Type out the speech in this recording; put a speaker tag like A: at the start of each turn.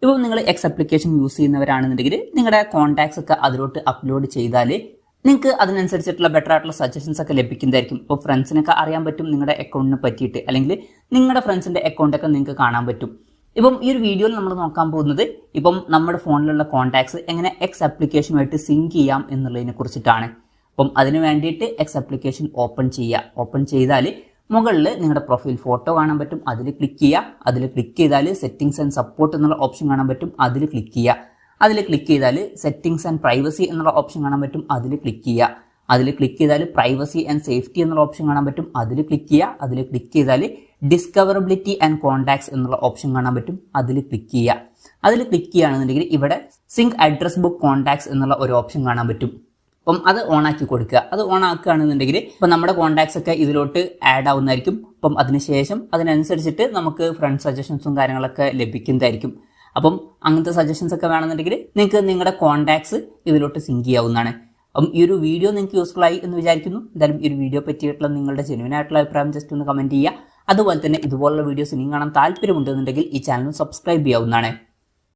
A: ഇപ്പോൾ നിങ്ങൾ X application use ചെയ്യുന്നവരാണെന്നുണ്ടെങ്കിൽ നിങ്ങളുടെ കോൺടാക്ട്സ് ഒക്കെ അതിലോട്ട് അപ്ലോഡ് ചെയ്താൽ നിങ്ങൾക്ക് അതിനനുസരിച്ചിട്ടുള്ള ബെറ്റർ ആയിട്ടുള്ള സജഷൻസ് ഒക്കെ ലഭിക്കുന്നതായിരിക്കും. ഇപ്പോൾ ഫ്രണ്ട്സിനൊക്കെ അറിയാൻ പറ്റും നിങ്ങളുടെ അക്കൗണ്ടിനെ പറ്റിയിട്ട്, അല്ലെങ്കിൽ നിങ്ങളുടെ ഫ്രണ്ട്സിന്റെ അക്കൗണ്ടൊക്കെ നിങ്ങൾക്ക് കാണാൻ പറ്റും. ഇപ്പം ഈ ഒരു വീഡിയോയിൽ നമ്മൾ നോക്കാൻ പോകുന്നത് ഇപ്പം നമ്മുടെ ഫോണിലുള്ള കോൺടാക്ട്സ് എങ്ങനെ എക്സ് ആപ്ലിക്കേഷനുമായിട്ട് സിങ്ക് ചെയ്യാം എന്നുള്ളതിനെ കുറിച്ചിട്ടാണ്. അപ്പം അതിന് വേണ്ടിയിട്ട് എക്സ് ആപ്ലിക്കേഷൻ ഓപ്പൺ ചെയ്യുക. ഓപ്പൺ ചെയ്താൽ മുകളിൽ നിങ്ങളുടെ പ്രൊഫൈൽ ഫോട്ടോ കാണാൻ പറ്റും, അതിൽ ക്ലിക്ക് ചെയ്യുക. അതിൽ ക്ലിക്ക് ചെയ്താൽ സെറ്റിംഗ്സ് ആൻഡ് സപ്പോർട്ട് എന്നുള്ള ഓപ്ഷൻ കാണാൻ പറ്റും, അതിൽ ക്ലിക്ക് ചെയ്യുക. അതിൽ ക്ലിക്ക് ചെയ്താൽ സെറ്റിംഗ്സ് ആൻഡ് പ്രൈവസി എന്നുള്ള ഓപ്ഷൻ കാണാൻ പറ്റും, അതിൽ ക്ലിക്ക് ചെയ്യുക. അതിൽ ക്ലിക്ക് ചെയ്താൽ പ്രൈവസി ആൻഡ് സേഫ്റ്റി എന്നുള്ള ഓപ്ഷൻ കാണാൻ പറ്റും, അതിൽ ക്ലിക്ക് ചെയ്യുക. അതിൽ ക്ലിക്ക് ചെയ്താൽ ഡിസ്കവറബിലിറ്റി ആൻഡ് കോൺടാക്ട്സ് എന്നുള്ള ഓപ്ഷൻ കാണാൻ പറ്റും, അതിൽ ക്ലിക്ക് ചെയ്യുക. അതിൽ ക്ലിക്ക് ചെയ്യുകയാണെന്നുണ്ടെങ്കിൽ ഇവിടെ സിങ്ക് അഡ്രസ് ബുക്ക് കോൺടാക്ട്സ് എന്നുള്ള ഒരു ഓപ്ഷൻ കാണാൻ പറ്റും. അപ്പം അത് ഓൺ ആക്കി കൊടുക്കുക. അത് ഓൺ ആക്കുകയാണെന്നുണ്ടെങ്കിൽ ഇപ്പം നമ്മുടെ കോൺടാക്ട്സ് ഒക്കെ ഇതിലോട്ട് ആഡ് ആവുന്നതായിരിക്കും. അപ്പം അതിനുശേഷം അതിനനുസരിച്ചിട്ട് നമുക്ക് ഫ്രണ്ട് സജഷൻസും കാര്യങ്ങളൊക്കെ ലഭിക്കുന്നതായിരിക്കും. അപ്പം അങ്ങനത്തെ സജഷൻസ് ഒക്കെ വേണമെന്നുണ്ടെങ്കിൽ നിങ്ങൾക്ക് നിങ്ങളുടെ കോൺടാക്ട്സ് ഇതിലോട്ട് സിങ്ക് ചെയ്യാവുന്നതാണ്. അപ്പം ഈ ഒരു വീഡിയോ നിങ്ങൾക്ക് യൂസ്ഫുൾ ആയി എന്ന് വിചാരിക്കുന്നു. എന്തായാലും ഈ ഒരു വീഡിയോ പറ്റിയിട്ടുള്ള നിങ്ങളുടെ ജെന്യുവൻ ആയിട്ടുള്ള അഭിപ്രായം ജസ്റ്റ് ഒന്ന് കമൻറ്റ് ചെയ്യുക. അതുപോലെ തന്നെ ഇതുപോലുള്ള വീഡിയോസ് ഇനിയും കാണാൻ താല്പര്യമുണ്ടെന്നുണ്ടെങ്കിൽ ഈ ചാനൽ സബ്സ്ക്രൈബ് ചെയ്യാവുന്നതാണ്.